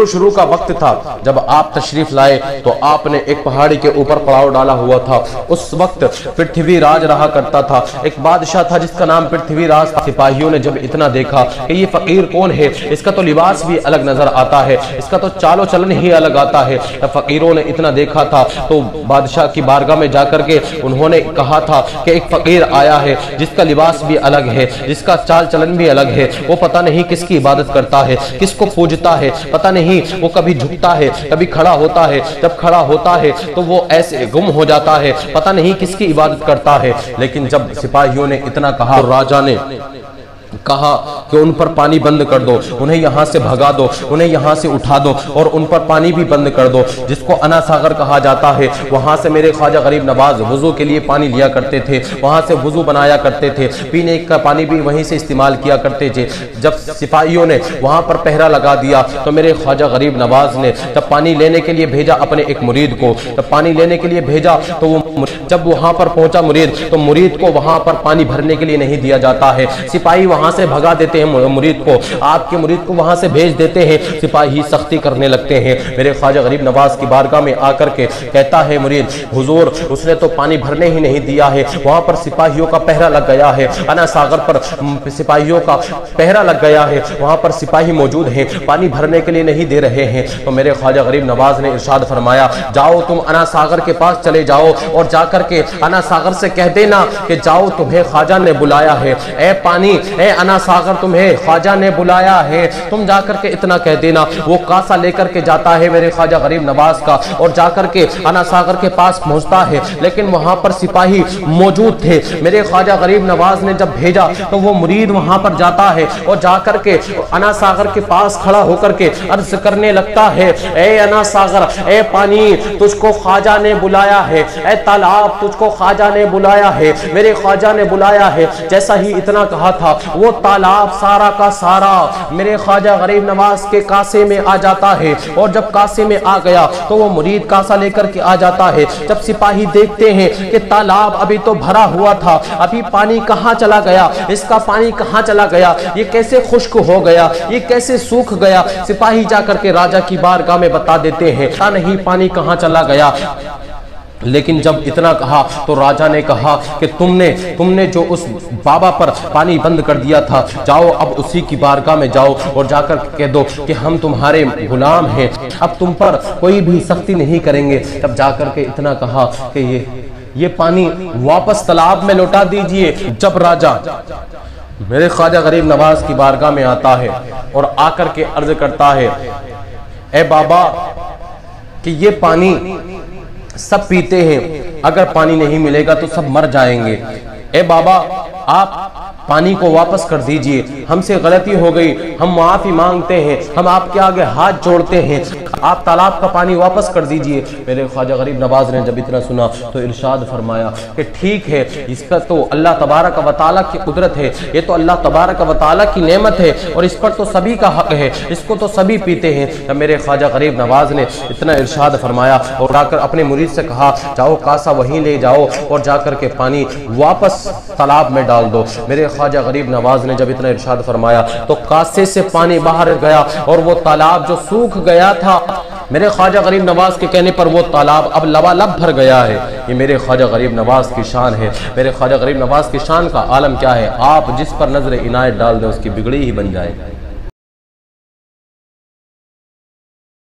شروع کا وقت تھا جب آپ تشریف لائے تو آپ نے ایک پہاڑی کے اوپر پڑاؤ ڈالا ہوا تھا. اس وقت پرتھوی راج رہا کرتا تھا. ایک بادشاہ تھا جس کا نام پرتھوی راج تھا. سپاہیوں نے جب اتنا دیکھا کہ یہ فقیر کون ہے, اس کا تو لباس بھی الگ نظر آتا ہے, اس کا تو چال و چلن ہی الگ آتا ہے. فقیروں نے اتنا دیکھا تھا تو بادشاہ کی بارگاہ میں جا کر کے انہوں نے کہا تھا کہ ایک فقیر آیا ہے جس کا لباس بھی الگ ہے, جس کا چال چلن بھی الگ ہے. وہ پتہ نہیں کس کی عبادت کرتا ہے, کس کو پوجتا ہے, پتہ نہیں وہ کبھی جھکتا ہے کبھی کھڑا ہوتا ہے. جب کھڑا ہوتا ہے تو وہ ایسے گم ہو جاتا ہے, پتہ نہیں کس کی عبادت کرتا ہے. لیکن جب سپاہیوں نے اتنا کہا تو راجا نے کہا کہ ان پر پانی بند کر دو, انہیں یہاں سے بھگا دو, انہیں یہاں سے اٹھا دو اور ان پر پانی بھی بند کر دو. جس کو انا ساغر کہا جاتا ہے, وہاں سے میرے خواجہ غریب نواز وضو کے لیے پانی لیا کرتے تھے, وہاں سے وضو بنایا کرتے تھے, پینے کا پانی بھی وہیں سے استعمال کیا کرتے تھے. جب سپاہیوں نے وہاں پر پہرا لگا دیا تو میرے خواجہ غریب نواز نے جب پانی لینے کے لیے بھیجا اپنے ایک مرید کو, جب پانی لینے کے لیے بھیجا تو وہ جب وہاں پر پہنچا مرید تو مرید کو وہاں پر پانی بھرنے کے لیے نہیں دیا جاتا ہے. سپاہی وہاں سے بھگا دیتے ہیں مرید کو, آپ کے مرید کو وہاں سے بھیج دیتے ہیں. سپاہی سختی کرنے لگتے ہیں. میرے خواجہ غریب نواز کی بارگاہ میں آ کر کے کہتا ہے مرید, حضور اس نے تو پانی بھرنے ہی نہیں دیا ہے, وہاں پر سپاہیوں کا پہرا لگ گیا ہے, انا ساغر پر سپاہیوں کا پہرا لگ گیا ہے, وہاں پر سپاہی موجود ہیں, پانی بھرنے کے لیے نہیں دے رہے ہیں. تو میرے خواجہ غریب نواز نے ارشاد فرمایا, جاؤ تم انا ساغر کے پاس چلے جاؤ اور جا کر کے انا ساغر سے کہہ دینا کہ جاؤ تمہیں خواجہ نے بلایا ہے, اے پانی اے انا ساغر تمہیں خواجہ نے بلایا ہے. تم جا کر کے اتنا کہہ دینا. وہ کاسا لے کر کے جاتا ہے میرے خواجہ غریب نواز کا اور جا کر کے انا ساغر کے پاس پہنچتا ہے, لیکن وہاں پر سپاہی موجود تھے. میرے خواجہ غریب نواز نے جب بھیجا تو وہ مرید وہاں پر جاتا ہے اور جا کر کے انا ساغر کے پاس کھڑا ہو کر کے عرض کرنے لگتا ہے, اے انا ساغر, اے پانی تجھ کو خواجہ نے بلایا ہے, اے تالاب تجھ کو خواجہ نے بلایا ہے, میرے خواجہ نے بلایا ہے. جیسا ہی اتنا کہا تھا وہ تالاب سارا کا سارا میرے خواجہ غریب نواز کے کاسے میں آ جاتا ہے, اور جب کاسے میں آ گیا تو وہ مرید کاسا لے کر کے آ جاتا ہے. جب سپاہی دیکھتے ہیں کہ تالاب ابھی تو بھرا ہوا تھا, ابھی پانی کہاں چلا گیا, اس کا پانی کہاں چلا گیا, یہ کیسے خشک ہو گیا, یہ کیسے سوکھ گیا, سپاہی جا کر کے راجا کی بارگاہ میں بتا دیتے ہیں نہیں پانی کہاں چلا گیا. لیکن جب اتنا کہا تو راجا نے کہا کہ تم نے جو اس بابا پر پانی بند کر دیا تھا, جاؤ اب اسی کی بارگاہ میں جاؤ اور جا کر کہہ دو کہ ہم تمہارے غلام ہیں, اب تم پر کوئی بھی سختی نہیں کریں گے. تب جا کر کے اتنا کہا کہ یہ پانی واپس تالاب میں لوٹا دیجئے. جب راجا میرے خواجہ غریب نواز کی بارگاہ میں آتا ہے اور آ کر کے عرض کرتا ہے, اے بابا کہ یہ پانی سب پیتے ہیں, اگر پانی نہیں ملے گا تو سب مر جائیں گے. اے بابا آپ پانی کو واپس کر دیجئے, ہم سے غلطی ہو گئی, ہم معافی مانگتے ہیں, ہم آپ کے آگے ہاتھ جوڑتے ہیں, آپ تالاب کا پانی واپس کر دیجئے. میرے خواجہ غریب نواز نے جب اتنا سنا تو ارشاد فرمایا کہ ٹھیک ہے, اس کا تو اللہ تبارک و تعالیٰ کی قدرت ہے, یہ تو اللہ تبارک و تعالیٰ کی نعمت ہے اور اس پر تو سبھی کا حق ہے, اس کو تو سبھی پیتے ہیں. جب میرے خواجہ غریب نواز نے اتنا ارشاد فرمایا اور جا کر اپنے مرید سے کہا, جاؤ کاسا وہیں لے جاؤ اور جا کر کے پانی واپس تالاب میں ڈال دو. میرے خواجہ غریب نواز نے جب اتنا ارشاد فرمایا تو کاسے سے پانی باہر گیا اور وہ تالاب جو سوکھ گیا تھا, میرے خواجہ غریب نواز کے کہنے پر وہ تالاب اب لبالب بھر گیا ہے. یہ میرے خواجہ غریب نواز کی شان ہے. میرے خواجہ غریب نواز کی شان کا عالم کیا ہے, آپ جس پر نظر عنایت ڈال دیں اس کی بگڑی ہی بن جائے.